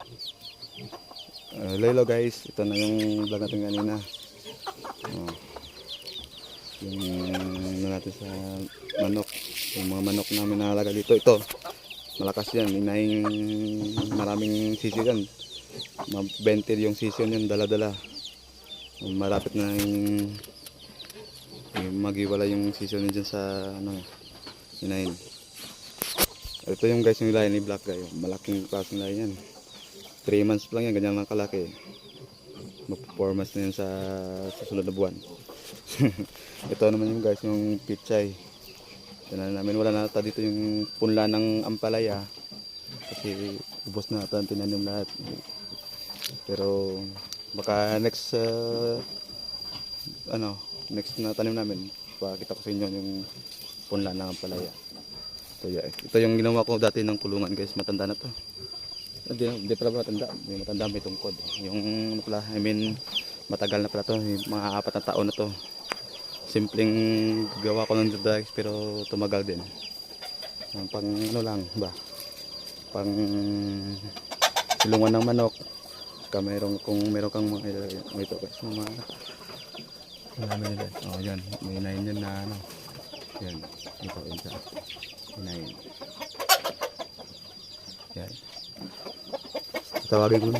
Hello guys, ito na yung vlog natin kanina. Yung ano natin sa manok. Yung mga manok namin nahalaga dito. Ito, malakas yan. Inahing maraming sisi yan. 20 yung season yan, dala-dala. Malapit na yung magiwala yung season dyan sa ano, inahin. Ito yung guys yung lahi ni Black Guy. Malaking klaseng lahi yan. 3 months lang yan, ganyan lang kalaki. Mag-performance na yan sa susunod na buwan. Ito naman yung guys yung pichay. Tignan namin, wala na ata dito yung punla ng ampalaya. Kasi ubos na ata tinanim lahat. Pero baka next next na tanim namin, pakita ko sa inyo yung punla ng ampalaya. Ito yung ginawa ko dati ng kulungan guys, matanda na to. Hindi pala matanda, may tungkod. Yung ano pala, matagal na pala to, mga 4 na taon na to. Simpleng gawa ko ng drugs pero tumagal din. Pang ano lang ba? Pang silungan ng manok. Kung meron kang mga ito guys, mga namin nila. Oh, yan, may inahin yan na ano. Yan, ito isa. Inahin. Yan. Tawagin ko na.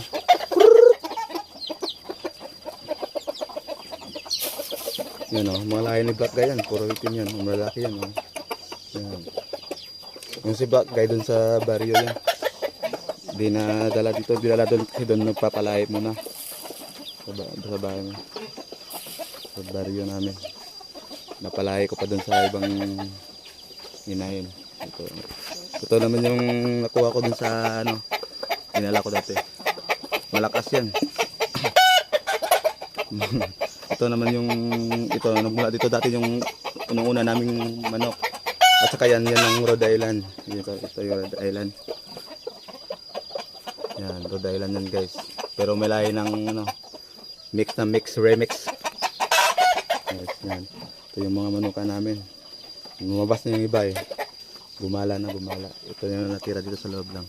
Yan o, mga lahi ni Black Guy yan. Puro itim yan. Malaki yan o. Yan. Yung si Black Guy dun sa barrio yan. Di na dala dito. Dinala dun kasi dun nagpapalahi muna. Sa bahay mo. Sa barrio namin. Napalahi ko pa dun sa ibang inahin. Ito naman yung nakuha ko dun sa ano. Dinala ko dati. Malakas yan. Ito naman yung nagmula dito dati yung unang-una naming manok. At saka yan ang Rhode Island. Ito yung Rhode Island. Yan, Rhode Island yan guys. Pero may lahi ng ano, remix. Yes, yan. Ito yung mga manuka namin. Lumabas na yung iba eh. Gumala. Ito yung natira dito sa loob lang.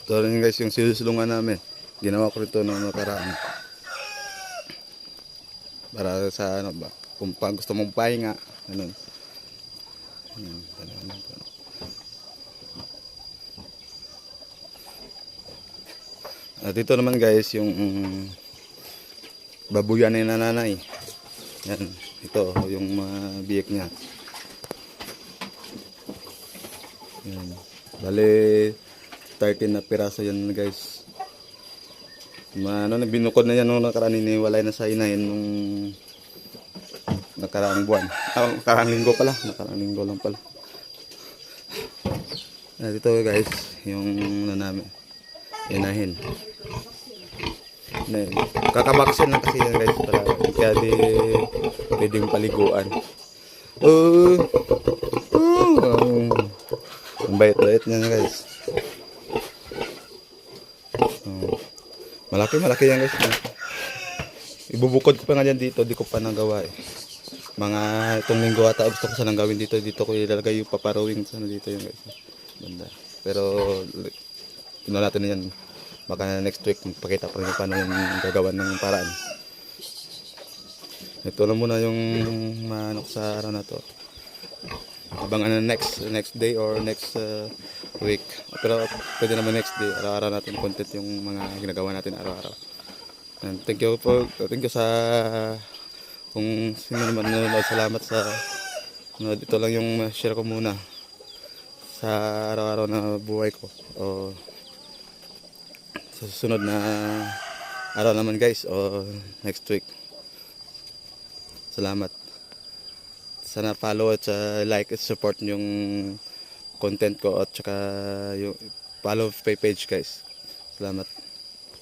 Ito rin guys yung sinusulungan namin. Ginawa ko rito noong nakaraan. Para sa ano ba, kung gusto mong pahinga, ganun. At ito naman guys yung babuyan ni nanay. Yan, ito yung mga biyek niya. Yan. Bale 13 na piraso yan guys. Binukod na yan nung nakaraan, iniwalay na sa inahin nung nakaraang buwan. Nakaraang linggo lang pala. Dito guys, yung namin inahin. Kakabaksin lang kasi yan guys, para kaya di pwedeng paliguan. Ang bait-bait niyan guys. Malaki yan guys. Ibubukod ko pa nga dyan dito, di ko pa nagawa eh. Mga itong linggo ata gusto ko sanang gawin dito. Dito ko ilalagay yung paparawing sana dito yung guys. Banda. Pero ino natin na yan. Baka next week pakita ko rin paano yung gagawa ng paraan. Ito na muna yung manok sa araw na to. Abangan na next day or next week. Pero pwede naman next day. Araw-araw natin content yung mga ginagawa natin araw-araw. And thank you sa kung sino naman nanonood. Salamat sa ito lang yung share ko muna sa araw-araw na buhay ko. O sa susunod na araw naman guys o next week. Salamat. Sana follow at like at support yung content ko at saka yung follow page guys. Salamat.